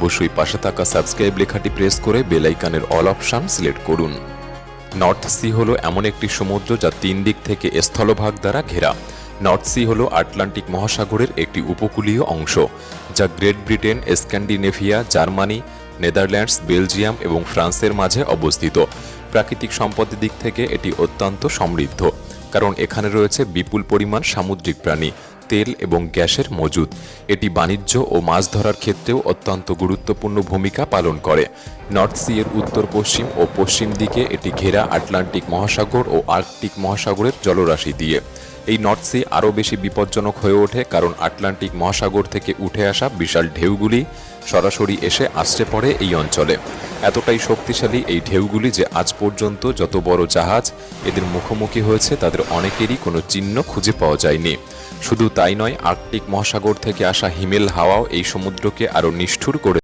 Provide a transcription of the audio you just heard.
অবশ্যই পাশে থাকা সাবস্ক্রাইব লেখাটি প্রেস করে বেল আইকনের অল অপশন সিলেক্ট করুন। নর্থ সি হলো এমন একটি সমুদ্র যা 3 দিক থেকে স্থলভাগ দ্বারা ঘেরা। নর্থ সি হলো আটলান্টিক মহাসাগরের একটি উপকূলীয় অংশ, যা great Britain, Scandinavia, Germany, Netherlands, Belgium এবং ফ্রান্সের মাঝে অবস্থিত। প্রাকৃতিক সম্পদের দিক থেকে এটি অত্যন্ত সমৃদ্ধ, কারণ এখানে রয়েছে বিপুল পরিমাণ সামুদ্রিক প্রাণী, তেল এবং গ্যাসের মজুদ। এটি বাণিজ্য ও মাছ ধরার ক্ষেত্রেও অত্যন্ত গুরুত্বপূর্ণ ভূমিকা পালন করে। নর্থ সি এর উত্তর পশ্চিম ও পশ্চিম দিকে এটি ঘেরা আটলান্টিক মহাসাগর ও আর্কটিক মহাসাগরের জলরাশি দিয়ে। এই নর্থ সি আরও বেশি বিপজ্জনক হয়ে ওঠে, কারণ আটলান্টিক মহাসাগর থেকে উঠে আসা বিশাল ঢেউগুলি সরাসরি এসে আছড়ে পড়ে এই অঞ্চলে। এতটাই শক্তিশালী এই ঢেউগুলি যে আজ পর্যন্ত যত বড় জাহাজ এদের মুখোমুখি হয়েছে তাদের অনেকেরই কোনো চিহ্ন খুঁজে পাওয়া যায়নি। শুধু তাই নয়, আর্কটিক মহাসাগর থেকে আসা হিমেল হাওয়াও এই সমুদ্রকে আরও নিষ্ঠুর করে